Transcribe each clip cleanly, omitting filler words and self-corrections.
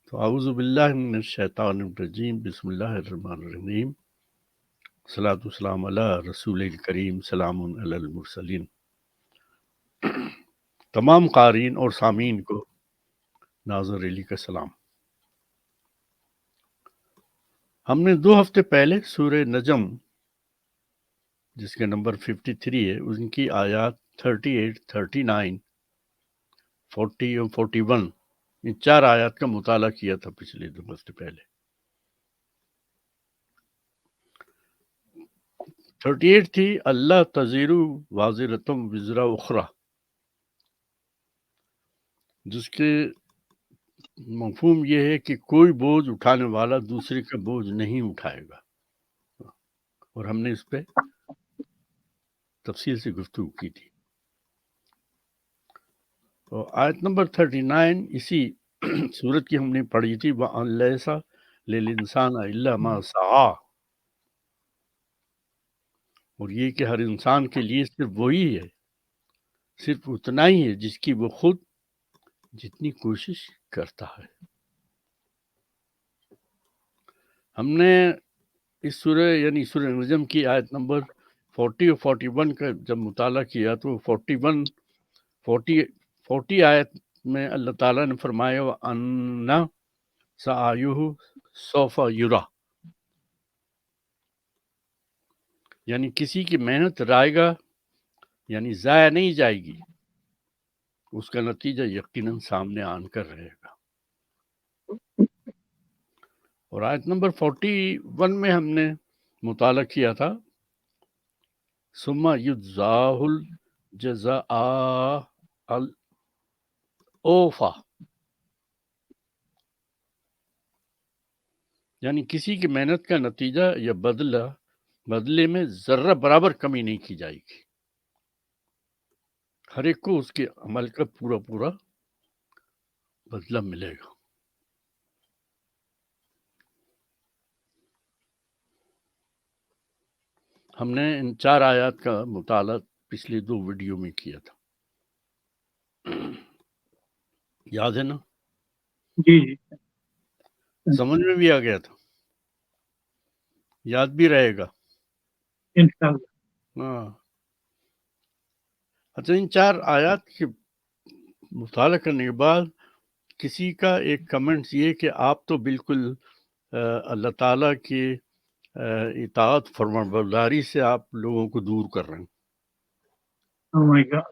تو اعوذ باللہ من الشیطان الرجیم، بسم اللہ الرحمن الرحیم، صلاۃ والسلام علی رسول الکریم، سلام علی المرسلین۔ تمام قارئین اور سامعین کو ناظر علی کا سلام۔ ہم نے 2 ہفتے پہلے سورہ نجم، جس کے نمبر 53 ہے، ان کی آیات 38، 39، 40 اور 41، ان 4 آیات کا مطالعہ کیا تھا پچھلے 2 ہفتے پہلے۔ 38 تھی اللہ تزیر وازرتم وزر اخرى، جس کے مفہوم یہ ہے کہ کوئی بوجھ اٹھانے والا دوسرے کا بوجھ نہیں اٹھائے گا، اور ہم نے اس پہ تفصیل سے گفتگو کی تھی۔ تو آیت نمبر 39 اسی سورت کی ہم نے پڑھی تھی، وَأَن لَيْسَ لِلْإِنسَانَ إِلَّا مَا سَعَىٰ، اور یہ کہ ہر انسان کے لیے صرف وہی ہے، صرف اتنا ہی ہے جس کی وہ خود جتنی کوشش کرتا ہے۔ ہم نے اس سورہ یعنی سورہ نجم کی آیت نمبر 40 اور 41 کا جب مطالعہ کیا تو 40 آیت میں اللہ تعالیٰ نے فرمایا وَأَنَّ سَعْيَهُ سَوْفَ يُرَىٰ، یعنی کسی کی محنت رائے گا یعنی ضائع نہیں جائے گی، اس کا نتیجہ یقیناً سامنے آن کر رہے گا۔ اور آیت نمبر 41 میں ہم نے مطالعہ کیا تھا ثم یجزاہ الجزاء الاوفی، یعنی کسی کی محنت کا نتیجہ یا بدلے میں ذرہ برابر کمی نہیں کی جائے گی، ہر ایک کو اس کے عمل کا پورا بدلہ ملے گا۔ ہم نے ان 4 آیات کا مطالعہ پچھلی 2 ویڈیو میں کیا تھا، یاد ہے نا؟ جی سمجھ میں بھی آ گیا تھا، یاد بھی رہے گا انشاءاللہ۔ ہاں۔ اچھا، ان 4 آیات کے مطالعہ کرنے کے بعد کسی کا ایک کمنٹس یہ کہ آپ تو بالکل اللہ تعالیٰ کی اطاعت فرمانبرداری سے آپ لوگوں کو دور کر رہے ہیں، Oh my God.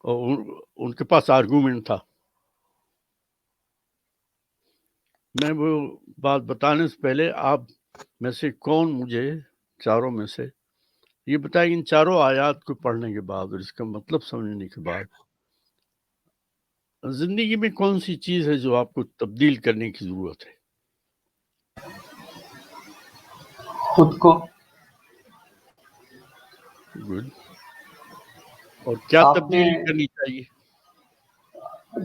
اور ان کے پاس آرگومنٹ تھا۔ میں وہ بات بتانے سے پہلے آپ میں سے کون مجھے چاروں میں سے یہ بتائیں ان 4 آیات کو پڑھنے کے بعد اور اس کا مطلب سمجھنے کے بعد زندگی میں کون سی چیز ہے جو آپ کو تبدیل کرنے کی ضرورت ہے؟ خود کو۔ گڈ۔ اور کیا آپ تبدیلی نے کرنی چاہیے؟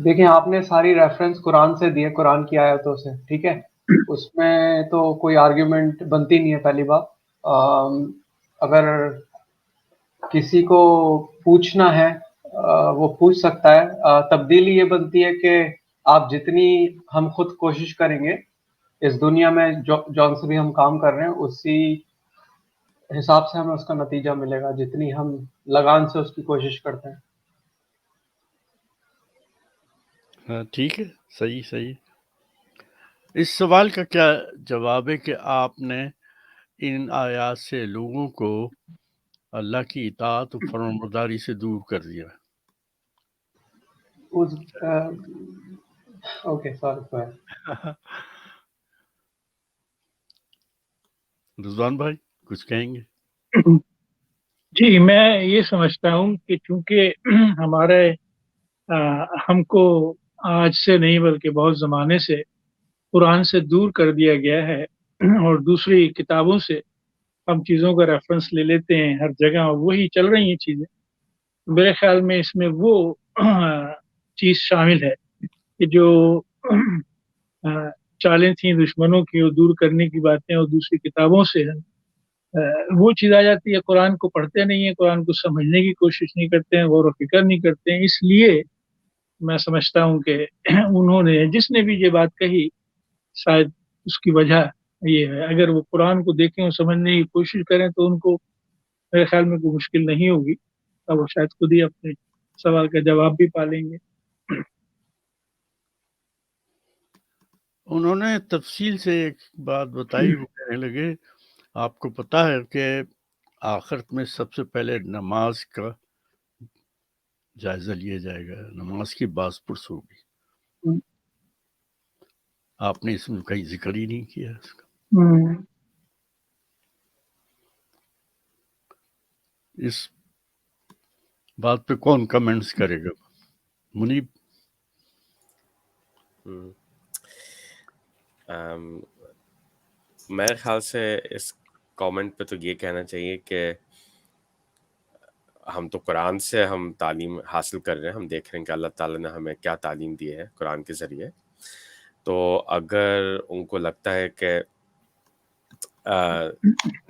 دیکھیں، آپ نے ساری ریفرنس قرآن سے دیے، قرآن کی آیتوں سے، ٹھیک ہے؟ اس میں تو کوئی آرگیومنٹ بنتی نہیں ہے۔ پہلی بات، اگر کسی کو پوچھنا ہے وہ پوچھ سکتا ہے۔ تبدیلی یہ بنتی ہے کہ آپ جتنی ہم خود کوشش کریں گے اس دنیا میں، جون سے بھی ہم کام کر رہے ہیں، اسی حساب سے ہمیں اس کا نتیجہ ملے گا، جتنی ہم لگان سے اس کی کوشش کرتے ہیں۔ ہاں ٹھیک ہے، صحیح۔ اس سوال کا کیا جواب ہے کہ آپ نے ان آیات سے لوگوں کو اللہ کی اطاعت و فرمانبرداری سے دور کر دیا؟ Okay, sorry. رضوان بھائی کچھ کہیں گے؟ جی، میں یہ سمجھتا ہوں کہ چونکہ ہم کو آج سے نہیں بلکہ بہت زمانے سے قرآن سے دور کر دیا گیا ہے، اور دوسری کتابوں سے ہم چیزوں کا ریفرنس لے لیتے ہیں ہر جگہ، اور وہی چل رہی ہیں چیزیں۔ میرے خیال میں اس میں وہ چیز شامل ہے کہ جو چالیں تھیں دشمنوں کی، وہ دور کرنے کی باتیں اور دوسری کتابوں سے وہ چیز آ جاتی ہے۔ قرآن کو پڑھتے نہیں ہیں، قرآن کو سمجھنے کی کوشش نہیں کرتے ہیں، غور و فکر نہیں کرتے ہیں، اس لیے میں سمجھتا ہوں کہ انہوں نے جس نے بھی یہ بات کہی شاید اس کی وجہ یہ ہے، اگر وہ قرآن کو دیکھیں اور سمجھنے کی کوشش کریں تو ان کو میرے خیال میں کوئی مشکل نہیں ہوگی، اور وہ شاید خود ہی اپنے سوال کا جواب بھی پالیں گے۔ انہوں نے تفصیل سے ایک بات بتائی، وہ کہنے لگے آپ کو پتا ہے کہ آخرت میں سب سے پہلے نماز کا جائزہ لیا جائے گا، نماز کی باز پرس ہوگی۔ آپ نے اس میں کہیں ذکر ہی نہیں کیا اس کا۔ اس بات پہ کون کمنٹس کرے گا؟ منیب؟ میرے خیال سے اس کامنٹ پہ تو یہ کہنا چاہیے کہ ہم تو قرآن سے ہم تعلیم حاصل کر رہے ہیں، ہم دیکھ رہے ہیں کہ اللہ تعالیٰ نے ہمیں کیا تعلیم دی ہے قرآن کے ذریعے۔ تو اگر ان کو لگتا ہے کہ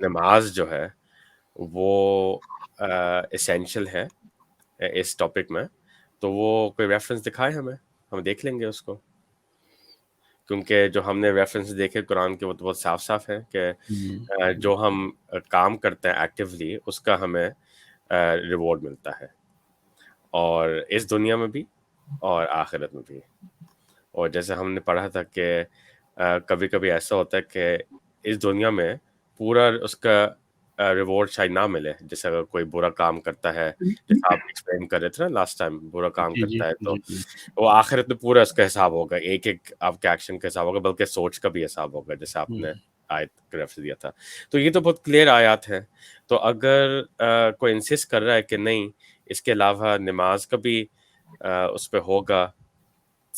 نماز جو ہے وہ اسینشل ہے اس ٹاپک میں، تو وہ کوئی ریفرنس دکھائے ہمیں، ہم دیکھ لیں گے اس کو، کیونکہ جو ہم نے ریفرنس دیکھے قرآن کے وہ تو بہت صاف صاف ہے کہ جو ہم کام کرتے ہیں ایکٹیولی اس کا ہمیں ریوارڈ ملتا ہے، اور اس دنیا میں بھی اور آخرت میں بھی۔ اور جیسے ہم نے پڑھا تھا کہ کبھی کبھی ایسا ہوتا ہے کہ اس دنیا میں پورا اس کا ریوارڈ شاید نہ ملے، جیسے اگر کوئی برا کام کرتا ہے، جیسے آپ ایکسپلین کر رہے تھے نا لاسٹ ٹائم، برا کام کرتا ہے تو وہ آخرت میں پورا اس کا حساب ہوگا، ایک ایک آپ کے ایکشن کا حساب ہوگا، بلکہ سوچ کا بھی حساب ہوگا، جیسے آپ نے آیت کا ریفرنس دیا تھا۔ تو یہ تو بہت کلیئر آیات ہے۔ تو اگر کوئی انسسٹ کر رہا ہے کہ نہیں اس کے علاوہ نماز کا بھی اس پہ ہوگا،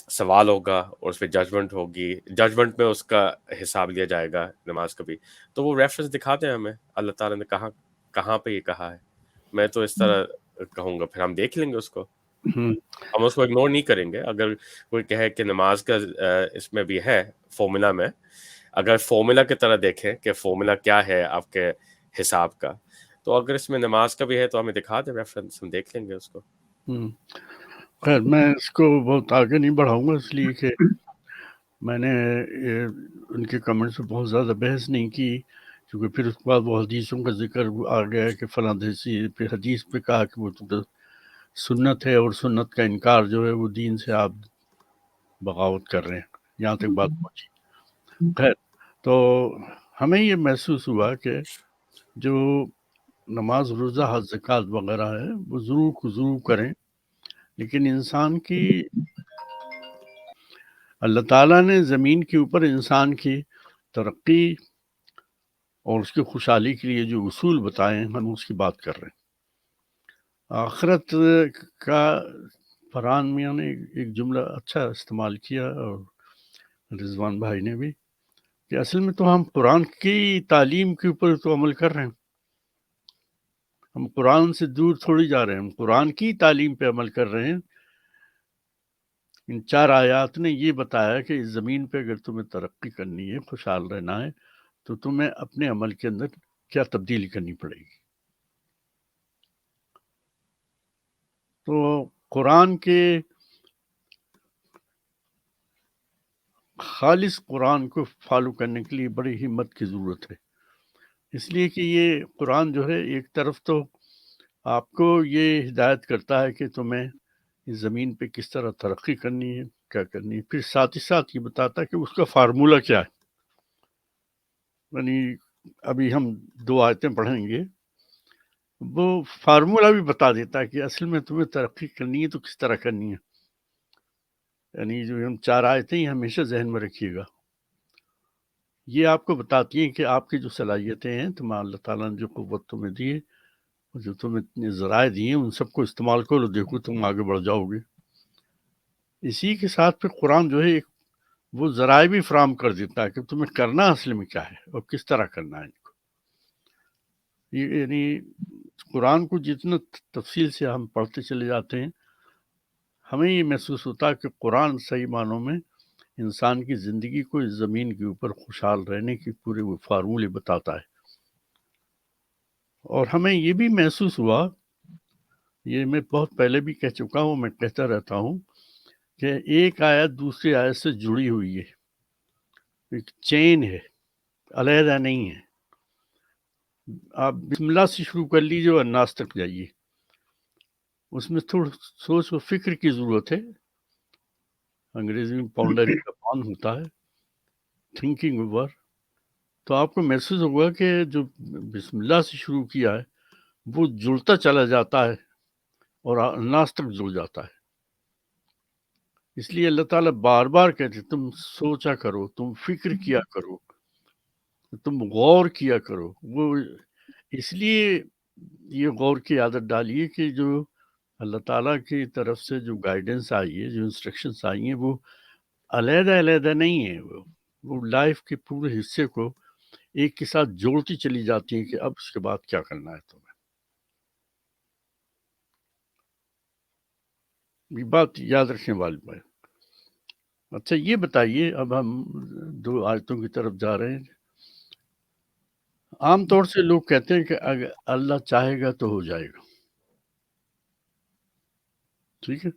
سوال ہوگا اور اس پہ ججمنٹ ہوگی، ججمنٹ میں اس کا حساب لیا جائے گا نماز کا بھی، تو وہ ریفرنس دکھا دیں ہمیں، اللہ تعالیٰ نے کہاں پہ یہ کہا ہے۔ میں تو اس طرح کہوں گا، پھر ہم دیکھ لیں گے اس کو، ہم اس کو اگنور نہیں کریں گے۔ اگر کوئی کہے کہ نماز کا اس میں بھی ہے فارمولا میں، اگر فارمولا کی طرح دیکھیں کہ فارمولا کیا ہے آپ کے حساب کا، تو اگر اس میں نماز کا بھی ہے تو ہمیں دکھا دیں ریفرنس، ہم دیکھ لیں گے اس کو۔ خیر میں اس کو بہت آگے نہیں بڑھاؤں گا، اس لیے کہ میں نے ان کے کمنٹس سے بہت زیادہ بحث نہیں کی، کیونکہ پھر اس کے بعد وہ حدیثوں کا ذکر آ گیا ہے کہ فلاں حدیث پہ کہا کہ وہ تو سنت ہے، اور سنت کا انکار جو ہے وہ دین سے آپ بغاوت کر رہے ہیں، یہاں تک بات پہنچی۔ خیر تو ہمیں یہ محسوس ہوا کہ جو نماز روزہ حج زکوٰۃ وغیرہ ہے وہ ضرور کریں، لیکن انسان کی اللہ تعالیٰ نے زمین کے اوپر انسان کی ترقی اور اس کی خوشحالی کے لیے جو اصول بتائے ہیں ہم اس کی بات کر رہے ہیں۔ آخرت کا فرحان میاں نے ایک جملہ اچھا استعمال کیا، اور رضوان بھائی نے بھی، کہ اصل میں تو ہم قرآن کی تعلیم کے اوپر تو عمل کر رہے ہیں، ہم قرآن سے دور تھوڑی جا رہے ہیں، ہم قرآن کی تعلیم پہ عمل کر رہے ہیں۔ ان 4 آیات نے یہ بتایا کہ اس زمین پہ اگر تمہیں ترقی کرنی ہے، خوشحال رہنا ہے، تو تمہیں اپنے عمل کے اندر کیا تبدیلی کرنی پڑے گی۔ تو قرآن کے خالص قرآن کو فالو کرنے کے لیے بڑی ہمت کی ضرورت ہے، اس لیے کہ یہ قرآن جو ہے ایک طرف تو آپ کو یہ ہدایت کرتا ہے کہ تمہیں اس زمین پہ کس طرح ترقی کرنی ہے، کیا کرنی ہے، پھر ساتھ ہی ساتھ یہ بتاتا ہے کہ اس کا فارمولہ کیا ہے۔ یعنی ابھی ہم 2 آیتیں پڑھیں گے، وہ فارمولہ بھی بتا دیتا ہے کہ اصل میں تمہیں ترقی کرنی ہے تو کس طرح کرنی ہے۔ یعنی جو ہم 4 آیتیں ہیں ہمیشہ ذہن میں رکھیے گا، یہ آپ کو بتاتی ہیں کہ آپ کی جو صلاحیتیں ہیں، تمہیں اللہ تعالیٰ نے جو قوت تمہیں دی ہے، جو تمہیں اتنے ذرائع دیے ہیں، ان سب کو استعمال کرو، دیکھو تم آگے بڑھ جاؤ گے۔ اسی کے ساتھ پھر قرآن جو ہے وہ ذرائع بھی فراہم کر دیتا ہے کہ تمہیں کرنا اصل میں کیا ہے اور کس طرح کرنا ہے ان کو۔ یعنی قرآن کو جتنا تفصیل سے ہم پڑھتے چلے جاتے ہیں، ہمیں یہ محسوس ہوتا ہے کہ قرآن صحیح معنوں میں انسان کی زندگی کو اس زمین کے اوپر خوشحال رہنے کی پورے وہ فارمولے بتاتا ہے۔ اور ہمیں یہ بھی محسوس ہوا، یہ میں بہت پہلے بھی کہہ چکا ہوں، میں کہتا رہتا ہوں، کہ ایک آیت دوسری آیت سے جڑی ہوئی ہے، ایک چین ہے، علیحدہ نہیں ہے. آپ بسم اللہ سے شروع کر لیجیے اور الناس تک جائیے، اس میں تھوڑا سوچ و فکر کی ضرورت ہے. انگریزی میں پاؤنڈرنگ کا پان ہوتا ہے، تھنکنگ اوور. تو آپ کو محسوس ہوگا کہ جو بسم اللہ سے شروع کیا ہے وہ جڑتا چلا جاتا ہے اور الناس تک جڑ جاتا ہے. اس لیے اللہ تعالیٰ بار بار کہتے تم سوچا کرو، تم فکر کیا کرو، تم غور کیا کرو. وہ اس لیے یہ غور کی عادت ڈالیے کہ جو اللہ تعالیٰ کی طرف سے جو گائیڈنس آئی ہے، جو انسٹرکشنس آئی ہیں، وہ علیحدہ علیحدہ نہیں ہے. وہ لائف کے پورے حصے کو ایک کے ساتھ جوڑتی چلی جاتی ہیں کہ اب اس کے بعد کیا کرنا ہے تمہیں. یہ بات یاد رکھنے والی بات. اچھا یہ بتائیے، اب ہم 2 آیتوں کی طرف جا رہے ہیں. عام طور سے لوگ کہتے ہیں کہ اگر اللہ چاہے گا تو ہو جائے گا. ٹھیک ہے،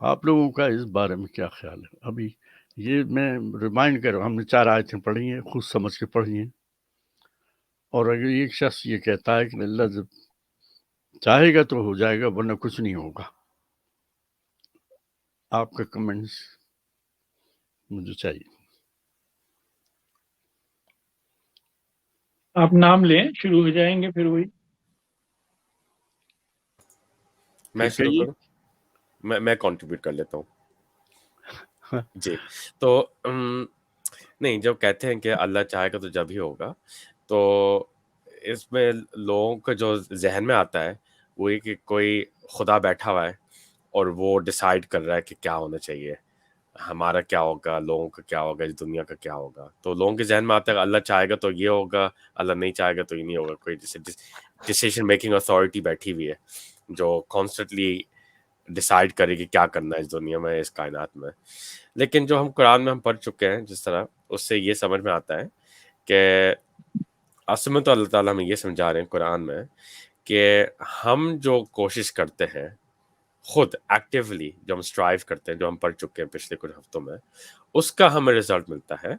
آپ لوگوں کا اس بارے میں کیا خیال ہے؟ ابھی یہ میں ریمائنڈ کر رہا ہوں، ہم نے 4 آیتیں پڑھی ہیں، خود سمجھ کے پڑھی ہیں. اور اگر ایک شخص یہ کہتا ہے کہ اللہ جب چاہے گا تو ہو جائے گا ورنہ کچھ نہیں ہوگا، آپ کا کمنٹس مجھے چاہیے. آپ نام لیں، شروع ہو جائیں گے پھر وہی. میں شروع کروں، میں کنٹریبیوٹ کر لیتا ہوں. جی، تو نہیں، جب کہتے ہیں کہ اللہ چاہے گا تو جب ہی ہوگا، تو اس میں لوگوں کا جو ذہن میں آتا ہے وہ یہ کہ کوئی خدا بیٹھا ہوا ہے اور وہ ڈیسائیڈ کر رہا ہے کہ کیا ہونا چاہیے، ہمارا کیا ہوگا، لوگوں کا کیا ہوگا، اس دنیا کا کیا ہوگا. تو لوگوں کے ذہن میں آتا ہے کہ اللہ چاہے گا تو یہ ہوگا، اللہ نہیں چاہے گا تو یہ نہیں ہوگا. کوئی ڈیسیشن میکنگ اتھارٹی بیٹھی ہوئی ہے جو کانسٹنٹلی ڈیسائیڈ کرے کہ کیا کرنا ہے اس دنیا میں، اس کائنات میں. لیکن جو ہم قرآن میں ہم پڑھ چکے ہیں جس طرح، اس سے یہ سمجھ میں آتا ہے کہ اصل میں تو اللہ تعالیٰ ہمیں یہ سمجھا رہے ہیں قرآن میں کہ ہم جو کوشش کرتے ہیں خود ایکٹیولی، جو ہم سٹرائیو کرتے ہیں، جو ہم پڑھ چکے ہیں پچھلے کچھ ہفتوں میں، اس کا ہمیں رزلٹ ملتا ہے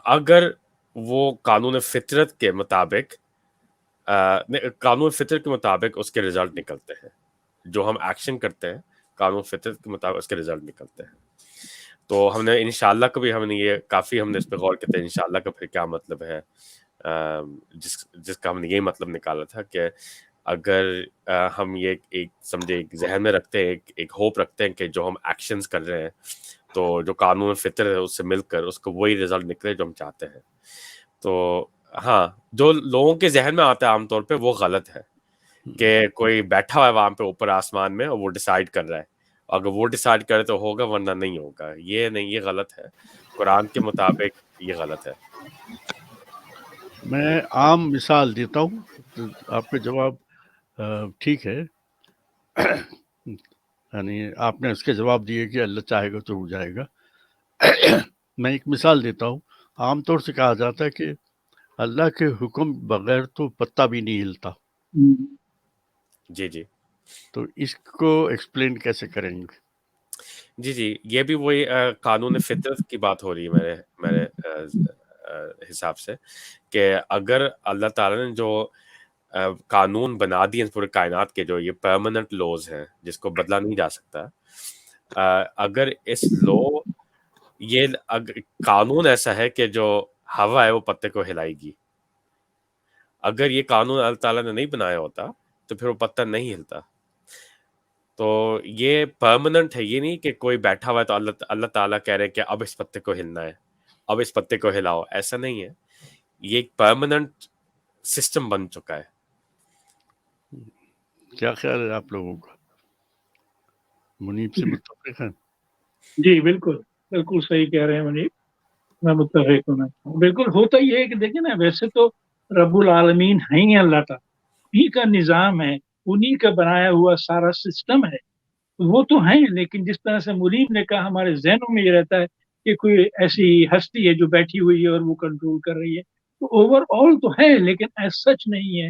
اگر وہ قانون فطرت کے مطابق قانون فطرت کے مطابق اس کے رزلٹ نکلتے ہیں. جو ہم ایکشن کرتے ہیں قانون فطرت کے مطابق اس کے رزلٹ نکلتے ہیں. تو ہم نے انشاءاللہ کا بھی ہم نے یہ کافی ہم نے اس پہ غور کیا تھا. انشاءاللہ کا پھر کیا مطلب ہے، جس کا ہم نے یہی مطلب نکالا تھا کہ اگر ہم یہ ایک سمجھے ایک ذہن میں رکھتے ہیں، ایک ہوپ رکھتے ہیں کہ جو ہم ایکشنز کر رہے ہیں تو جو قانون فطر ہے اس سے مل کر اس کو وہی رزلٹ نکلے جو ہم چاہتے ہیں. تو ہاں، جو لوگوں کے ذہن میں آتا ہے عام طور پہ وہ غلط ہے کہ کوئی بیٹھا ہوا ہے وہاں پہ اوپر آسمان میں اور وہ ڈیسائیڈ کر رہا ہے. اگر وہ ڈیسائیڈ کرے تو ہوگا ورنہ نہیں ہوگا. یہ نہیں، یہ غلط ہے. قرآن کے مطابق یہ غلط ہے. میں عام مثال دیتا ہوں تو آپ کا جواب ٹھیک ہے. یعنی آپ نے اس کے جواب دیے کہ اللہ چاہے گا تو ہو جائے گا. میں ایک مثال دیتا ہوں. عام طور سے کہا جاتا ہے کہ اللہ کے حکم بغیر تو پتا بھی نہیں ہلتا. جی جی، تو اس کو ایکسپلین کیسے کریں گے؟ جی، یہ بھی وہی قانون فطرت کی بات ہو رہی ہے میرے حساب سے، کہ اگر اللہ تعالیٰ نے جو قانون بنا دیے پورے کائنات کے، جو یہ پرماننٹ لوز ہیں جس کو بدلا نہیں جا سکتا، اگر اس یہ قانون ایسا ہے کہ جو ہوا ہے وہ پتے کو ہلائے گی. اگر یہ قانون اللہ تعالیٰ نے نہیں بنایا ہوتا تو پھر وہ پتہ نہیں ہلتا. تو یہ پرماننٹ ہے، یہ نہیں کہ کوئی بیٹھا ہوا ہے تو اللہ تعالیٰ کہہ رہے ہیں کہ اب اس پتے کو ہلنا ہے، اب اس پتے کو ہلاؤ. ایسا نہیں ہے، یہ ایک پرماننٹ سسٹم بن چکا ہے. کیا خیال ہے آپ لوگوں کا؟ منیب سے متفق ہیں؟ جی بالکل بالکل صحیح کہہ رہے ہیں منیب، میں متفق ہوں. بالکل ہوتا یہ ہے کہ دیکھیں نا، ویسے تو رب العالمین ہیں اللہ تعالیٰ، انہی کا نظام ہے، انہی کا بنایا ہوا سارا سسٹم ہے، وہ تو ہیں. لیکن جس طرح سے منیب نے کہا، ہمارے ذہنوں میں یہ رہتا ہے کہ کوئی ایسی ہستی ہے جو بیٹھی ہوئی ہے اور وہ کنٹرول کر رہی ہے. تو اوور آل تو ہے لیکن ایز سچ نہیں ہے.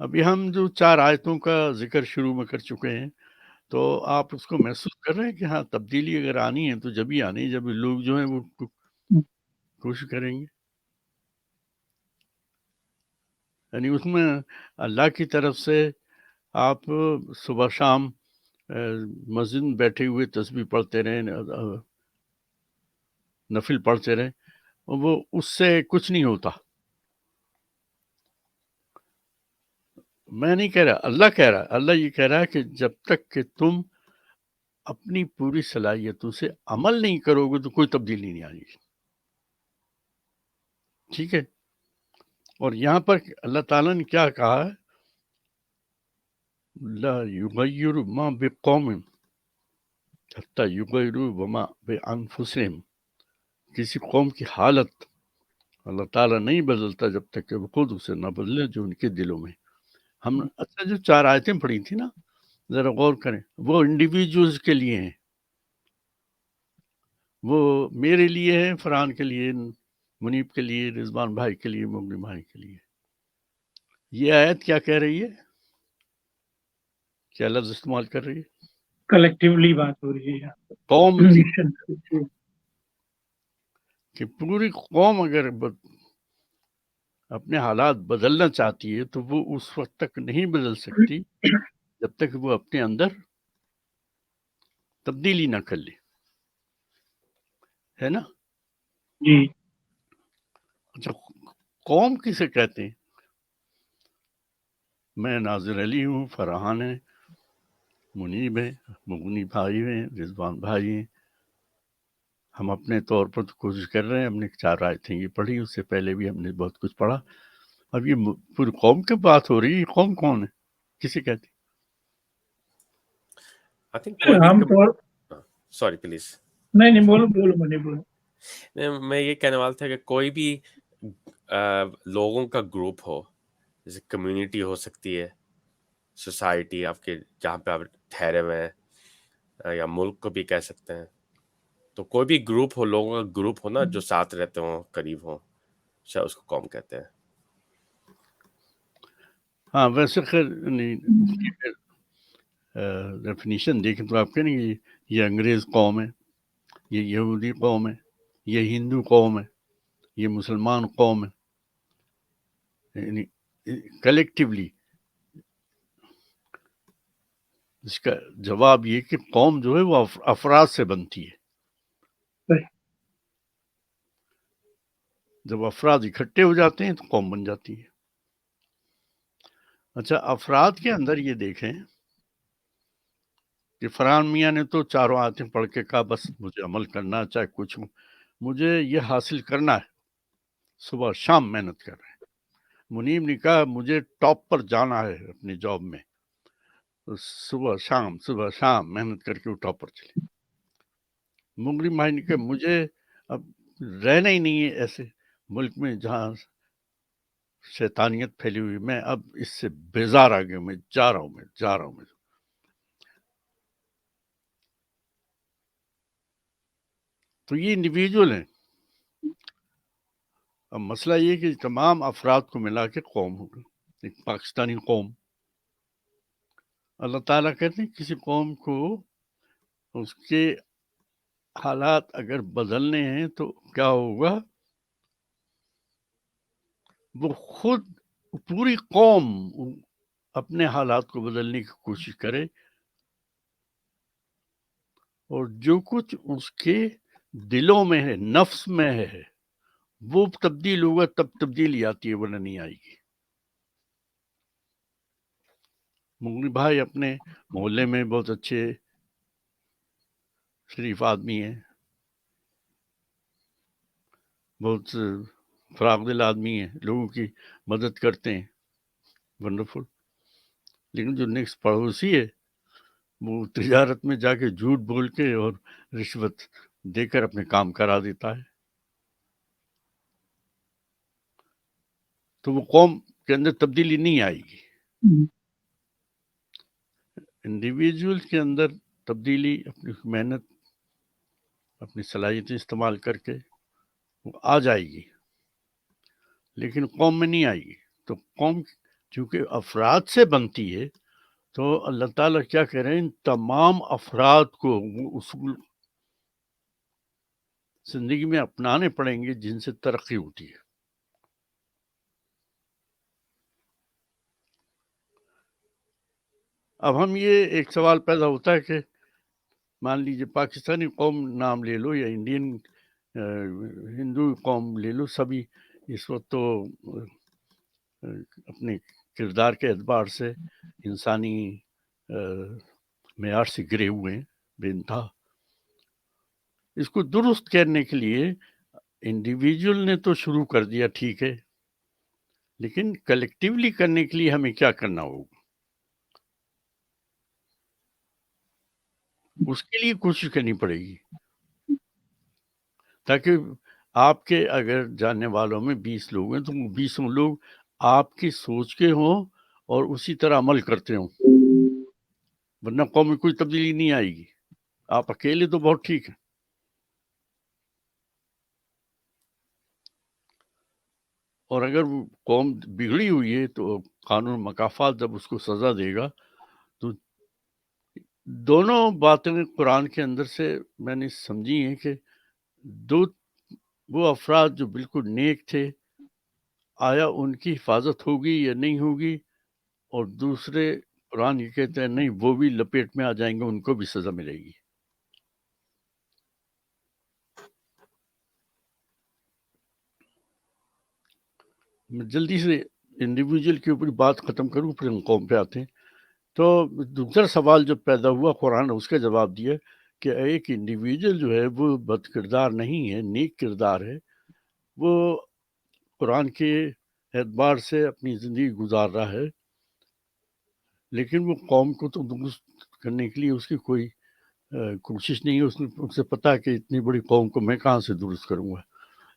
ابھی ہم جو 4 آیتوں کا ذکر شروع میں کر چکے ہیں، تو آپ اس کو محسوس کر رہے ہیں کہ ہاں تبدیلی اگر آنی ہے تو جب ہی آنی ہے جب لوگ جو ہیں وہ کوشش کریں گے. یعنی اس میں اللہ کی طرف سے آپ صبح شام مسجد میں بیٹھے ہوئے تسبیح پڑھتے رہیں، نفل پڑھتے رہیں، وہ اس سے کچھ نہیں ہوتا. میں نہیں کہہ رہا، اللہ کہہ رہا ہے. اللہ یہ کہہ رہا ہے کہ جب تک کہ تم اپنی پوری صلاحیتوں سے عمل نہیں کرو گے تو کوئی تبدیلی نہیں آئے گی. ٹھیک ہے. اور یہاں پر اللہ تعالیٰ نے کیا کہا ہے؟ لا یغیر ما بقوم حتی یغیروا بما بانفسہم. کسی قوم کی حالت اللہ تعالیٰ نہیں بدلتا جب تک کہ وہ خود اسے نہ بدلے جو ان کے دلوں میں. ہم اچھا جو 4 آیتیں پڑھی تھی نا، ذرا غور کریں، وہ انڈیویجولز کے لیے ہیں، وہ میرے لیے ہیں، فرحان کے لیے، منیب کے لیے، رضوان بھائی کے لیے، مغنی بھائی کے لیے. یہ آیت کیا کہہ رہی ہے؟ کیا لفظ استعمال کر رہی ہے؟ کلیکٹیولی بات ہو رہی ہے قوم کی، یہاں کہ پوری قوم اگر اپنے حالات بدلنا چاہتی ہے تو وہ اس وقت تک نہیں بدل سکتی جب تک وہ اپنے اندر تبدیلی نہ کر لے. ہے نا؟ جی. اچھا، قوم کسے کہتے ہیں؟ میں ناظر علی ہوں، فرحان ہے، منیب ہیں، مغنی بھائی ہیں، رضوان بھائی ہیں. ہم اپنے طور پر تو کوشش کر رہے ہیں. ہم نے 4 آیتیں یہ پڑھی، اس سے پہلے بھی ہم نے بہت کچھ پڑھا. اب یہ پوری قوم کی بات ہو رہی ہے. قوم کون ہے؟ کسے کہتے ہیں؟ I think کوئی بھی ہم تو سوری پلیز. نہیں بولو میں بولو. میں یہ کہنے والا تھا کہ کوئی بھی لوگوں کا گروپ ہو، جیسے کمیونٹی ہو سکتی ہے، سوسائٹی آپ کے جہاں پہ آپ ٹھہرے ہوئے ہیں، یا ملک کو بھی کہہ سکتے ہیں. تو کوئی بھی گروپ ہو، لوگوں کا گروپ ہو نا، جو ساتھ رہتے ہوں، قریب ہوں، شاید اس کو قوم کہتے ہیں. ہاں ویسے خیر نہیں، ڈیفینیشن دیکھیں تو آپ کہیں گے یہ انگریز قوم ہے، یہ یہودی قوم ہے، یہ ہندو قوم ہے، یہ مسلمان قوم ہے. یعنی کلیکٹیولی اس کا جواب یہ کہ قوم جو ہے وہ افراد سے بنتی ہے. جب افراد اکٹھے ہو جاتے ہیں تو قوم بن جاتی ہے. اچھا، افراد کے اندر یہ دیکھیں کہ فرحان میاں نے تو 4 آیتیں پڑھ کے کہا بس مجھے عمل کرنا، چاہے کچھ ہو، مجھے یہ حاصل کرنا ہے. صبح شام محنت کر رہے ہیں. منیب نے کہا مجھے ٹاپ پر جانا ہے اپنی جاب میں، صبح شام محنت کر کے وہ ٹاپ پر چلے. مغرب بھائی نے کہا مجھے اب رہنا ہی نہیں ہے ایسے ملک میں جہاں شیطانیت پھیلی ہوئی، میں اب اس سے بیزار آ گیا، میں جا رہا ہوں. تو یہ انڈیویجول ہیں. اب مسئلہ یہ کہ تمام افراد کو ملا کے قوم ہوگی، ایک پاکستانی قوم. اللہ تعالیٰ کہتے ہیں کسی قوم کو اس کے حالات اگر بدلنے ہیں تو کیا ہوگا؟ وہ خود پوری قوم اپنے حالات کو بدلنے کی کوشش کرے، اور جو کچھ اس کے دلوں میں ہے، نفس میں ہے، وہ تبدیل ہوگا، تب تبدیلی آتی ہے، ورنہ نہیں آئے گی. مغنی بھائی اپنے محلے میں بہت اچھے شریف آدمی ہیں، بہت فراغ دل آدمی ہیں، لوگوں کی مدد کرتے ہیں، ونڈرفل. لیکن جو نیکسٹ پڑوسی ہے وہ تجارت میں جا کے جھوٹ بول کے اور رشوت دے کر اپنے کام کرا دیتا ہے. تو وہ قوم کے اندر تبدیلی نہیں آئے گی. انڈیویجول کے اندر تبدیلی اپنی محنت، اپنی صلاحیتیں استعمال کر کے وہ آ جائے گی، لیکن قوم میں نہیں آئے گی. تو قوم چونکہ افراد سے بنتی ہے تو اللہ تعالیٰ کیا کہہ رہے ہیں، ان تمام افراد کو وہ اصول زندگی میں اپنانے پڑیں گے جن سے ترقی ہوتی ہے۔ اب ہم یہ ایک سوال پیدا ہوتا ہے کہ مان لیجیے پاکستانی قوم نام لے لو یا انڈین ہندو قوم لے لو، سبھی اس وقت تو اپنے کردار کے اعتبار سے انسانی معیار سے گرے ہوئے ہیں بے انتہا۔ اس کو درست کرنے کے لیے انڈیویجول نے تو شروع کر دیا، ٹھیک ہے، لیکن کلیکٹیولی کرنے کے لیے ہمیں کیا کرنا ہوگا؟ اس کے لیے کوشش کرنی پڑے گی، تاکہ آپ کے اگر جاننے والوں میں 20 لوگ ہیں تو وہ 20 لوگ آپ کی سوچ کے ہوں اور اسی طرح عمل کرتے ہوں، ورنہ قوم میں کوئی تبدیلی نہیں آئے گی۔ آپ اکیلے تو بہت ٹھیک ہے، اور اگر وہ قوم بگڑی ہوئی ہے تو قانون مکافات جب اس کو سزا دے گا تو دونوں باتیں قرآن کے اندر سے میں نے سمجھی ہیں کہ وہ افراد جو بالکل نیک تھے، آیا ان کی حفاظت ہوگی یا نہیں ہوگی، اور دوسرے قرآن یہ کہتے ہیں نہیں، وہ بھی لپیٹ میں آ جائیں گے، ان کو بھی سزا ملے گی۔ میں جلدی سے انڈیویجول کے اوپر بات ختم کروں، پھر ہم قوم پہ آتے ہیں۔ تو دوسرا سوال جو پیدا ہوا، قرآن نے اس کا جواب دیا کہ ایک انڈیویجول جو ہے وہ بد کردار نہیں ہے، نیک کردار ہے، وہ قرآن کے اعتبار سے اپنی زندگی گزار رہا ہے، لیکن وہ قوم کو تو درست کرنے کے لیے اس کی کوئی کوشش نہیں ہے۔ اس سے پتا ہے کہ اتنی بڑی قوم کو میں کہاں سے درست کروں گا۔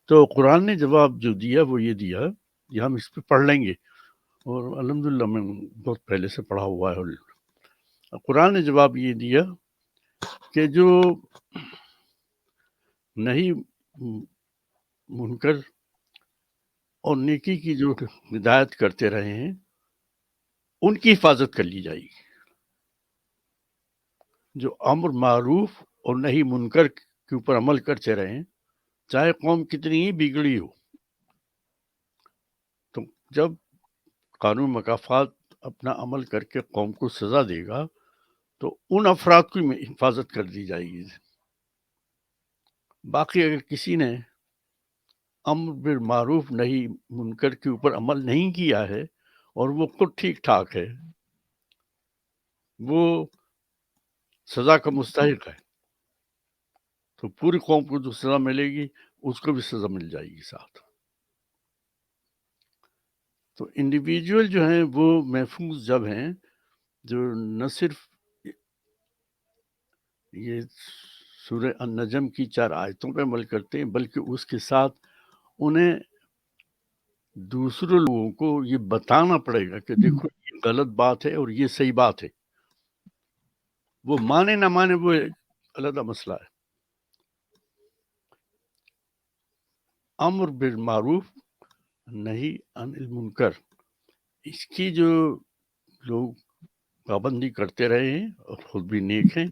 تو قرآن نے جواب جو دیا وہ یہ دیا، یہ ہم اس پہ پڑھ لیں گے، اور الحمدللہ میں بہت پہلے سے پڑھا ہوا ہے۔ قرآن نے جواب یہ دیا کہ جو نہیں منکر اور نیکی کی جو ہدایت کرتے رہے ہیں ان کی حفاظت کر لی جائے گی۔ جو امر معروف اور نہیں منکر کے اوپر عمل کرتے رہے ہیں، چاہے قوم کتنی ہی بگڑی ہو، تو جب قانون مکافات اپنا عمل کر کے قوم کو سزا دے گا تو ان افراد کی حفاظت کر دی جائے گی۔ باقی اگر کسی نے امر بالمعروف نہیں منکر کے اوپر عمل نہیں کیا ہے اور وہ خود ٹھیک ٹھاک ہے، وہ سزا کا مستحق ہے، تو پوری قوم کو جو سزا ملے گی اس کو بھی سزا مل جائے گی ساتھ۔ تو انڈیویجول جو ہیں وہ محفوظ جب ہیں جو نہ صرف یہ سورہ النجم کی 4 آیتوں پہ عمل کرتے ہیں، بلکہ اس کے ساتھ انہیں دوسرے لوگوں کو یہ بتانا پڑے گا کہ دیکھو یہ غلط بات ہے اور یہ صحیح بات ہے۔ وہ مانے نہ مانے وہ علیحدہ مسئلہ ہے۔ امر بالمعروف نہیں عن المنکر، اس کی جو لوگ پابندی کرتے رہے ہیں اور خود بھی نیک ہیں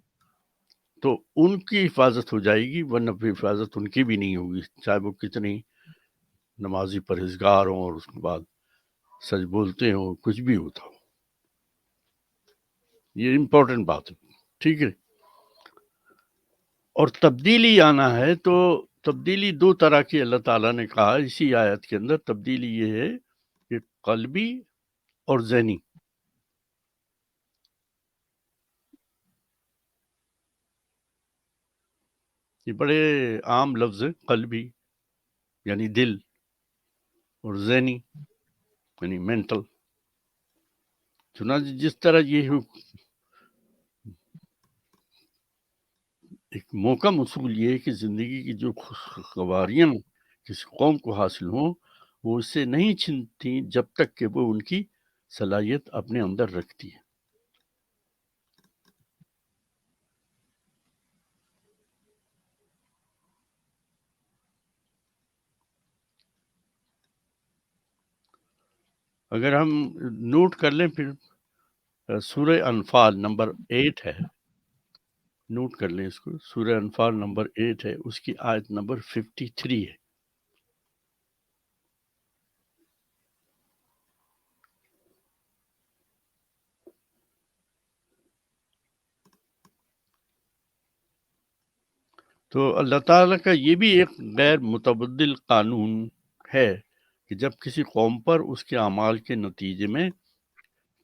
تو ان کی حفاظت ہو جائے گی، ورنہ پھر حفاظت ان کی بھی نہیں ہوگی، چاہے وہ کتنی نمازی پرہیزگار ہوں اور اس کے بعد سچ بولتے ہوں، کچھ بھی ہوتا ہو۔ یہ امپورٹنٹ بات ہے، ٹھیک ہے۔ اور تبدیلی آنا ہے تو تبدیلی 2 طرح کی اللہ تعالیٰ نے کہا اسی آیت کے اندر۔ تبدیلی یہ ہے کہ قلبی اور ذہنی۔ یہ بڑے عام لفظ ہے، قلبی یعنی دل، اور ذہنی یعنی مینٹل۔ چنانچہ جس طرح یہ ایک محکم اصول یہ ہے کہ زندگی کی جو خواریاں کسی قوم کو حاصل ہوں وہ اس سے نہیں چھنتی جب تک کہ وہ ان کی صلاحیت اپنے اندر رکھتی ہے۔ اگر ہم نوٹ کر لیں پھر سورہ انفال نمبر 8 ہے، نوٹ کر لیں اس کو، سورہ انفال نمبر 8 ہے، اس کی آیت نمبر 53 ہے۔ تو اللہ تعالیٰ کا یہ بھی ایک غیر متبدل قانون ہے کہ جب کسی قوم پر اس کے اعمال کے نتیجے میں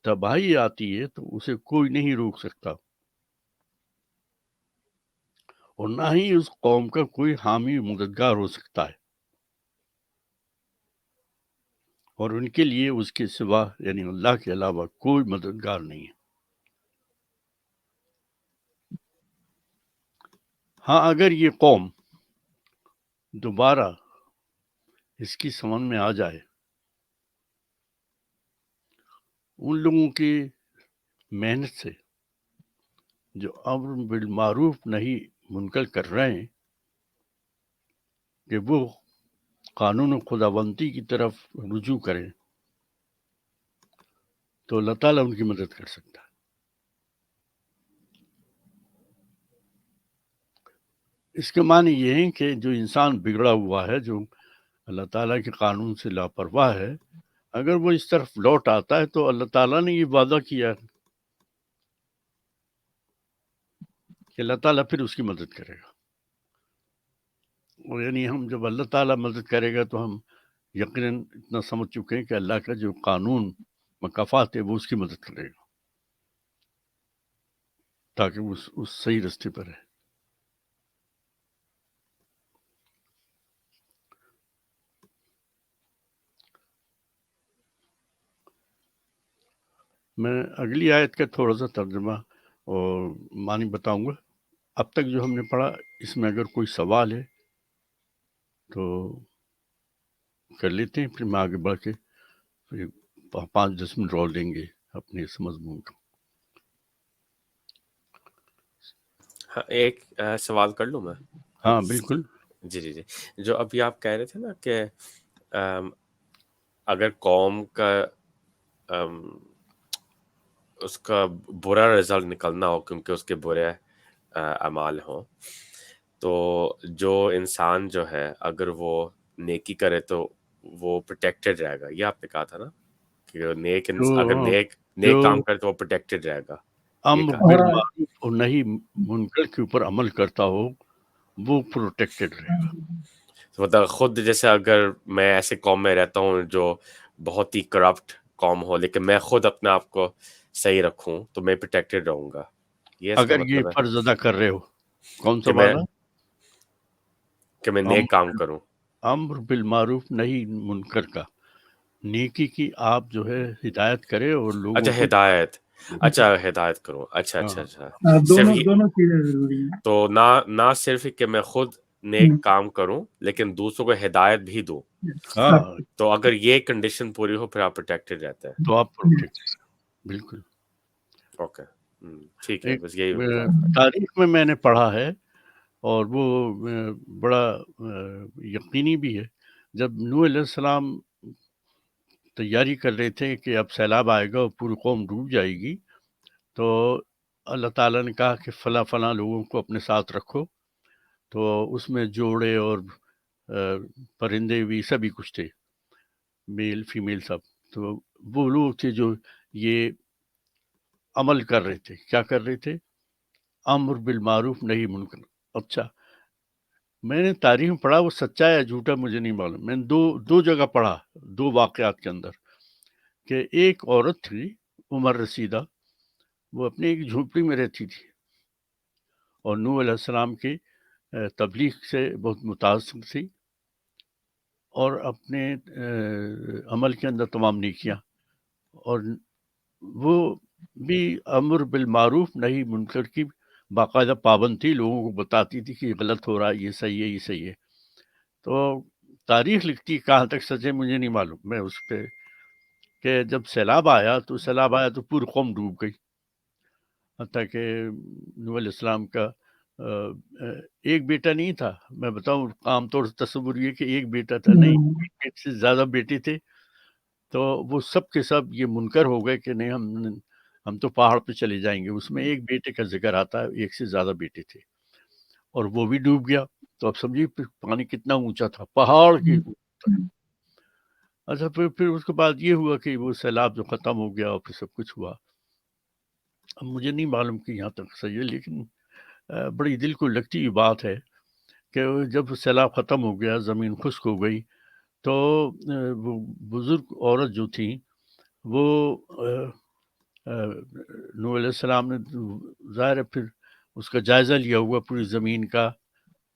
تباہی آتی ہے تو اسے کوئی نہیں روک سکتا، اور نہ ہی اس قوم کا کوئی حامی مددگار ہو سکتا ہے، اور ان کے لیے اس کے سوا یعنی اللہ کے علاوہ کوئی مددگار نہیں ہے۔ ہاں اگر یہ قوم دوبارہ اس کی سمجھ میں آ جائے، ان لوگوں کی محنت سے جو امر بالمعروف نہیں منکر کر رہے ہیں کہ وہ قانون خداوندی کی طرف رجوع کریں، تو اللہ تعالیٰ ان کی مدد کر سکتا ہے۔ اس کے معنی یہ ہے کہ جو انسان بگڑا ہوا ہے، جو اللہ تعالیٰ کے قانون سے لاپرواہ ہے، اگر وہ اس طرف لوٹ آتا ہے تو اللہ تعالیٰ نے یہ وعدہ کیا کہ اللہ تعالیٰ پھر اس کی مدد کرے گا، اور یعنی ہم جب اللہ تعالیٰ مدد کرے گا تو ہم یقیناً اتنا سمجھ چکے ہیں کہ اللہ کا جو قانون مکافات ہے وہ اس کی مدد کرے گا تاکہ وہ اس صحیح راستے پر ہے۔ میں اگلی آیت کا تھوڑا سا ترجمہ اور معنی بتاؤں گا۔ اب تک جو ہم نے پڑھا اس میں اگر کوئی سوال ہے تو کر لیتے ہیں، پھر میں آگے بڑھ کے پھر 5-10 منٹ اور لیں گے اپنے اس مضمون کو۔ ہاں ایک سوال کر لوں میں؟ ہاں بالکل۔ جی جو ابھی آپ کہہ رہے تھے نا کہ اگر قوم کا اس کا برا رزلٹ نکلنا ہو کیونکہ اس کے برے اعمال ہوں، تو جو انسان جو ہے اگر وہ نیکی کرے تو وہ پروٹیکٹڈ رہے گا، یہ آپ نے کہا تھا نا کہ اگر نیک کام کرے تو وہ پروٹیکٹڈ رہے گا، یہ امر کہا۔ بالمعروف اور نہیں منکر کے اوپر عمل کرتا ہو وہ پروٹیکٹڈ رہے گا۔ مطلب خود جیسے اگر میں ایسے قوم میں رہتا ہوں جو بہت ہی کرپٹ قوم ہو لیکن میں خود اپنے آپ کو صحیح رکھوں تو میں پروٹیکٹڈ رہوں گا، یہ اس کا اگر یہ مطلب ہے فرض ادا کر رہے ہو، کون سا کہ میں وعدہ؟ نیک کام کروں۔ امر بالمعروف نہیں منکر کا، نیکی کی آپ جو ہے ہدایت کرے اور لوگوں اچھا کو ہدایت کروں، اچھا دونوں صرف دونوں چیزیں ضروری ہیں۔ تو نہ صرف کہ میں خود نیک کام کروں لیکن دوسروں کو ہدایت بھی دوں، ہاں تو اگر یہ کنڈیشن پوری ہو پھر آپ پروٹیکٹڈ رہتے ہیں۔ تو آپ پروٹیکٹ بالکل۔ اوکے ٹھیک ہے، ایک بس یہی تاریخ میں میں نے پڑھا ہے اور وہ بڑا یقینی بھی ہے، جب نوح علیہ السلام تیاری کر رہے تھے کہ اب سیلاب آئے گا اور پوری قوم ڈوب جائے گی، تو اللہ تعالیٰ نے کہا کہ فلاں لوگوں کو اپنے ساتھ رکھو، تو اس میں جوڑے اور پرندے بھی سبھی کچھ تھے، میل فیمیل سب، تو وہ لوگ تھے جو یہ عمل کر رہے تھے۔ کیا کر رہے تھے؟ امر بالمعروف نہیں منکر۔ اچھا میں نے تاریخ میں پڑھا، وہ سچا ہے یا جھوٹا مجھے نہیں معلوم، میں نے دو جگہ پڑھا، 2 واقعات کے اندر، کہ ایک عورت تھی عمر رسیدہ، وہ اپنے ایک جھونپڑی میں رہتی تھی اور نوح علیہ السلام کی تبلیغ سے بہت متاثر تھی اور اپنے عمل کے اندر تمام نیکیاں، اور وہ بھی امر بالمعروف نہیں منکر کی باقاعدہ پابند تھی، لوگوں کو بتاتی تھی کہ یہ غلط ہو رہا ہے، یہ صحیح ہے، یہ صحیح ہے۔ تو تاریخ لکھتی کہاں تک سچ ہے مجھے نہیں معلوم، میں اس پہ کہ جب سیلاب آیا تو پوری قوم ڈوب گئی، حتیٰ کہ نوح علیہ السلام کا ایک بیٹا نہیں تھا، میں بتاؤں عام طور سے تصور یہ کہ ایک بیٹا تھا، نہیں، ایک بیٹے سے زیادہ بیٹے تھے، تو وہ سب کے سب یہ منکر ہو گئے کہ نہیں ہم تو پہاڑ پہ چلے جائیں گے. اس میں ایک بیٹے کا ذکر آتا ہے, ایک سے زیادہ بیٹے تھے اور وہ بھی ڈوب گیا. تو اب سمجھیے پانی کتنا اونچا تھا, پہاڑ کے اوپر. اچھا پھر اس کے بعد یہ ہوا کہ وہ سیلاب جو ختم ہو گیا اور پھر سب کچھ ہوا. اب مجھے نہیں معلوم کہ یہاں تک صحیح ہے, لیکن بڑی دل کو لگتی بات ہے کہ جب سیلاب ختم ہو گیا, زمین خشک ہو گئی, تو وہ بزرگ عورت جو تھی وہ نوح علیہ السلام نے ظاہر ہے پھر اس کا جائزہ لیا ہوا پوری زمین کا,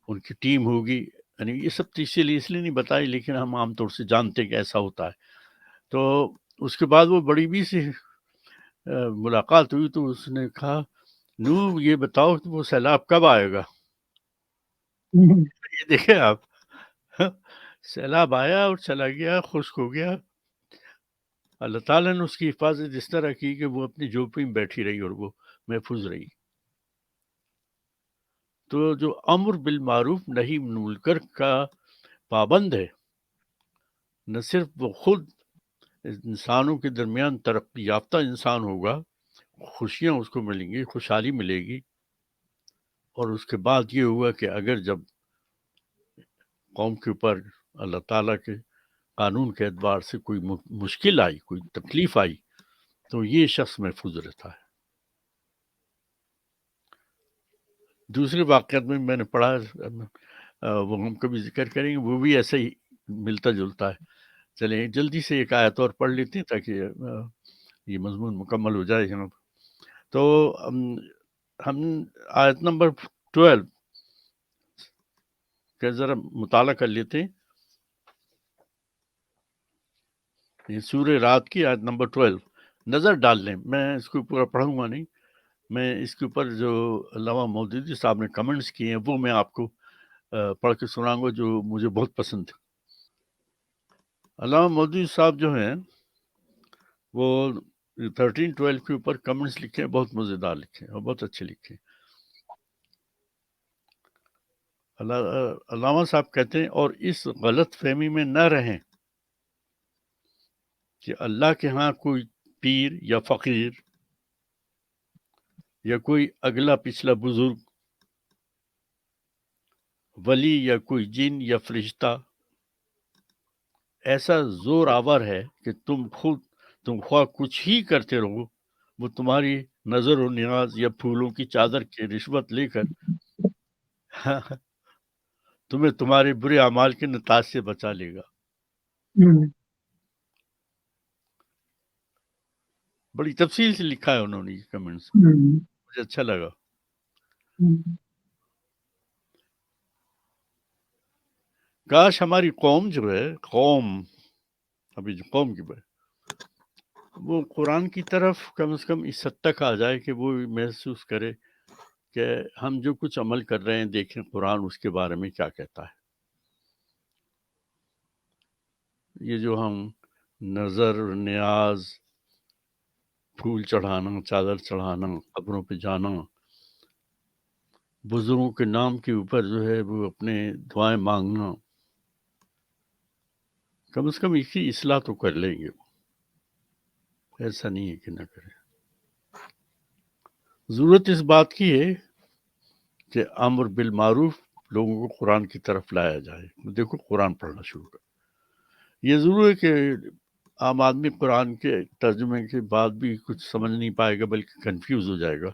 ان کی ٹیم ہوگی. یعنی یہ سب تو اس لیے نہیں بتائی, لیکن ہم عام طور سے جانتے ہیں کہ ایسا ہوتا ہے. تو اس کے بعد وہ بڑی بھی سے ملاقات ہوئی تو اس نے کہا نوح یہ بتاؤ کہ وہ سیلاب کب آئے گا. یہ دیکھیں آپ, سیلاب آیا اور چلا گیا, خشک ہو گیا. اللہ تعالیٰ نے اس کی حفاظت اس طرح کی کہ وہ اپنی جھوپڑی میں بیٹھی رہی اور وہ محفوظ رہی. تو جو امر بالمعروف نہی عن المنکر کا پابند ہے, نہ صرف وہ خود انسانوں کے درمیان ترقی یافتہ انسان ہوگا, خوشیاں اس کو ملیں گی, خوشحالی ملے گی, اور اس کے بعد یہ ہوا کہ اگر جب قوم کے اوپر اللہ تعالیٰ کے قانون کے اعتبار سے کوئی مشکل آئی, کوئی تکلیف آئی, تو یہ شخص محفوظ رہتا ہے. دوسرے واقعات میں نے پڑھا, وہ ہم کبھی ذکر کریں گے, وہ بھی ایسے ہی ملتا جلتا ہے. چلیں جلدی سے ایک آیت اور پڑھ لیتے ہیں تاکہ یہ مضمون مکمل ہو جائے جناب. تو ہم آیت نمبر 12 کا ذرا مطالعہ کر لیتے ہیں. یہ سورہ رات کی آیت نمبر 12 نظر ڈال لیں. میں اس کو پورا پڑھوں گا نہیں, میں اس کے اوپر جو علامہ مودودی صاحب نے کمنٹس کیے ہیں وہ میں آپ کو پڑھ کے سناؤں گا, جو مجھے بہت پسند ہے. علامہ مودودی صاحب جو ہیں وہ 13-12 کے اوپر کمنٹس لکھے ہیں, بہت مزیدار لکھے ہیں اور بہت اچھے لکھے ہیں. علامہ صاحب کہتے ہیں, اور اس غلط فہمی میں نہ رہیں کہ اللہ کے ہاں کوئی پیر یا فقیر یا کوئی اگلا پچھلا بزرگ, ولی یا کوئی جن یا فرشتہ ایسا زور آور ہے کہ تم خواہ کچھ ہی کرتے رہو, وہ تمہاری نظر و نیاز یا پھولوں کی چادر کی رشوت لے کر تمہیں تمہارے برے اعمال کے نتائج سے بچا لے گا. بڑی تفصیل سے لکھا ہے انہوں نے یہ کمنٹس, مجھے اچھا لگا. کاش ہماری قوم جو ہے, ابھی جو قوم کی بات, وہ قرآن کی طرف کم از کم اس حد تک آ جائے کہ وہ محسوس کرے کہ ہم جو کچھ عمل کر رہے ہیں, دیکھیں قرآن اس کے بارے میں کیا کہتا ہے. یہ جو ہم نظر نیاز, پھول چڑھانا, چادر چڑھانا, قبروں پہ جانا, بزرگوں کے نام کے اوپر جو ہے وہ اپنے دعائیں مانگنا, کم از کم اس کی اصلاح تو کر لیں گے. ایسا نہیں ہے کہ نہ کریں. ضرورت اس بات کی ہے کہ امر بالمعروف لوگوں کو قرآن کی طرف لایا جائے. دیکھو قرآن پڑھنا شروع کر. یہ ضرور ہے کہ عام آدمی قرآن کے ترجمے کے بعد بھی کچھ سمجھ نہیں پائے گا, بلکہ کنفیوز ہو جائے گا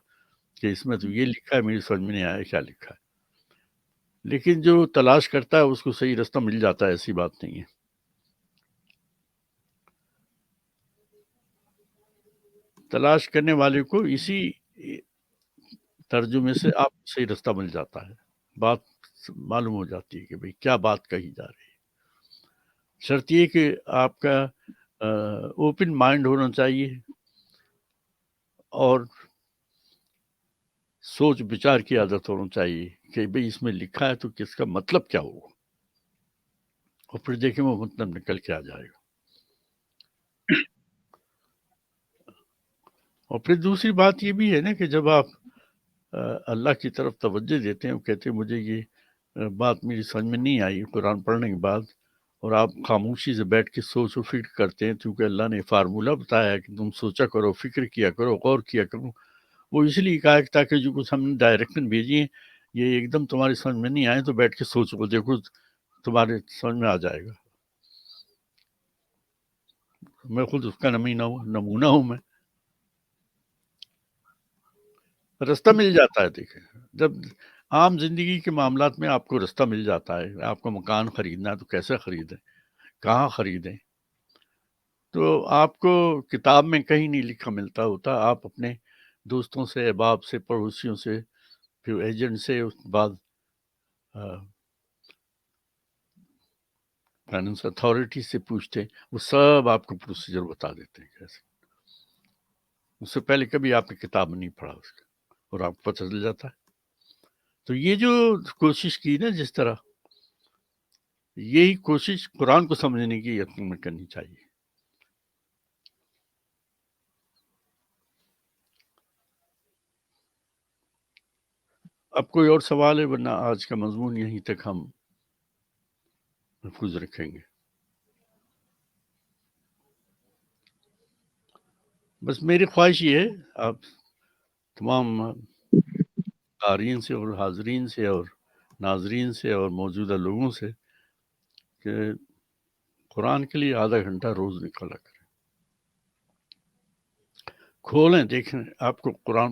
کہ اس میں تو یہ لکھا ہے, میری سمجھ میں نہیں آیا کیا لکھا ہے. لیکن جو تلاش کرتا ہے اس کو صحیح رستہ مل جاتا ہے, ایسی بات نہیں ہے. تلاش کرنے والے کو اسی ترجمے سے آپ صحیح رستہ مل جاتا ہے, بات معلوم ہو جاتی ہے کہ بھئی کیا بات کہی جا رہی ہے. شرط یہ کہ آپ کا اوپن مائنڈ ہونا چاہیے اور سوچ بچار کی عادت ہونا چاہیے کہ بھئی اس میں لکھا ہے تو کس کا مطلب کیا ہوگا, اور پھر دیکھیں وہ مطلب نکل کے آ جائے گا. اور پھر دوسری بات یہ بھی ہے نا کہ جب آپ اللہ کی طرف توجہ دیتے ہیں, وہ کہتے ہیں مجھے یہ بات میری سمجھ میں نہیں آئی قرآن پڑھنے کے بعد, اور آپ خاموشی سے بیٹھ کے سوچ و فکر کرتے ہیں، کیونکہ اللہ نے فارمولہ بتایا ہے کہ تم سوچا کرو، فکر کیا کرو، غور کیا کرو. وہ اس لیے کہا کہ تاکہ جو کچھ ہم نے ڈائریکشن بھیجی ہے یہ ایک دم تمہاری سمجھ میں نہیں آئے تو بیٹھ کے سوچو، دیکھو تمہارے سمجھ میں آ جائے گا. میں خود اس کا نمونہ ہوں. میں رستہ مل جاتا ہے. دیکھیں، جب عام زندگی کے معاملات میں آپ کو رستہ مل جاتا ہے، آپ کو مکان خریدنا ہے تو کیسے خریدیں، کہاں خریدیں، تو آپ کو کتاب میں کہیں نہیں لکھا ملتا ہوتا. آپ اپنے دوستوں سے، احباب سے، پڑوسیوں سے، پھر ایجنٹ سے، اس کے بعد فائننس اتھارٹی سے پوچھتے ہیں، وہ سب آپ کو پروسیجر بتا دیتے ہیں کیسے. اس سے پہلے کبھی آپ نے کتاب میں نہیں پڑھا اس کا، اور آپ کو پتہ چل جاتا ہے. تو یہ جو کوشش کی نا، جس طرح یہی کوشش قرآن کو سمجھنے کی یقین میں کرنی چاہیے. اب کوئی اور سوال ہے؟ ورنہ آج کا مضمون یہیں تک ہم محفوظ رکھیں گے. بس میری خواہش یہ ہے آپ تمام قارئین سے اور حاضرین سے اور ناظرین سے اور موجودہ لوگوں سے کہ قرآن کے لیے آدھا گھنٹہ روز نکالا کریں. کھولیں، دیکھیں، آپ کو قرآن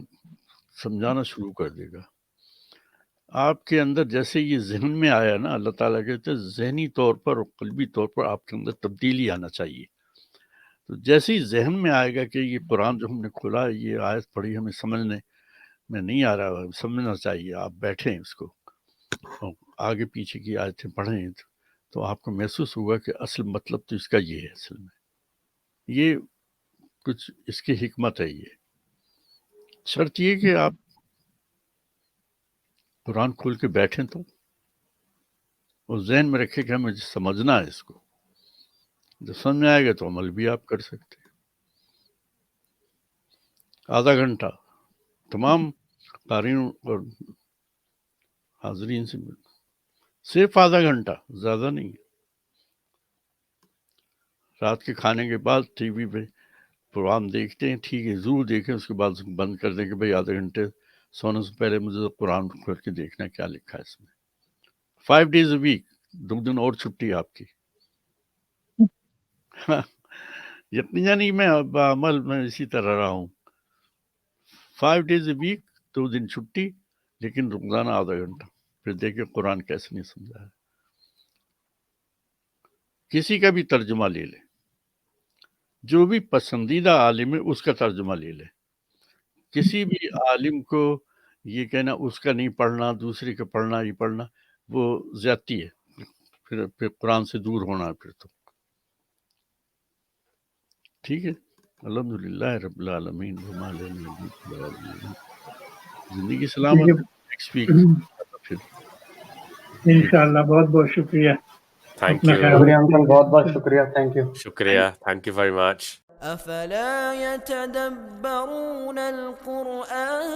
سمجھانا شروع کر دے گا. آپ کے اندر جیسے یہ ذہن میں آیا نا، اللہ تعالیٰ کہتے ہیں ذہنی طور پر اور قلبی طور پر آپ کے اندر تبدیلی آنا چاہیے. تو جیسے ہی ذہن میں آئے گا کہ یہ قرآن جو ہم نے کھولا، یہ آیت پڑھی ہمیں سمجھنے میں نہیں آ رہا، سمجھنا چاہیے، آپ بیٹھیں اس کو اور آگے پیچھے کی آیتیں پڑھیں، تو آپ کو محسوس ہوگا کہ اصل مطلب تو اس کا یہ ہے. اصل میں یہ کچھ اس کی حکمت ہے. یہ شرط یہ کہ آپ قرآن کھول کے بیٹھیں تو اور ذہن میں رکھیں کہ ہمیں سمجھنا ہے اس کو. جب سمجھ میں آئے گا تو عمل بھی آپ کر سکتے ہیں. آدھا گھنٹہ تمام قارئین اور حاضرین سے صرف آدھا گھنٹہ، زیادہ نہیں. رات کے کھانے کے بعد ٹی وی پہ پروگرام دیکھتے ہیں، ٹھیک ہے، ضرور دیکھیں، اس کے بعد بند کر دیں کہ بھئی آدھے گھنٹے سونے سے پہلے مجھے قرآن کھول کے دیکھنا کیا لکھا ہے اس میں. 5 days a week، 2 دن اور چھٹی آپ کی. یقیناً میں بعمل میں اسی طرح رہا ہوں. 5 days a week، 2 دن چھٹی، لیکن روزانہ آدھا گھنٹہ. پھر دیکھیں قرآن کیسے نہیں سمجھا ہے. کسی کا بھی ترجمہ لے لیں، جو بھی پسندیدہ عالم ہے اس کا ترجمہ لے لیں. کسی بھی عالم کو یہ کہنا اس کا نہیں پڑھنا، دوسرے کا پڑھنا، یہ پڑھنا، وہ زیادتی ہے. پھر قرآن سے دور ہونا ہے پھر تو. ٹھیک ہے. الحمدللہ رب العالمین. زندگی سلامت. نیکسٹ ویک پھر انشاءاللہ. بہت بہت شکریہ. تھینک اپنا یو، خیال شکریہ رکھیے. انکل، بہت بہت شکریہ. Thank you. شکریہ، تھینک یو ویری مچ. أفلا يتدبرون القرآن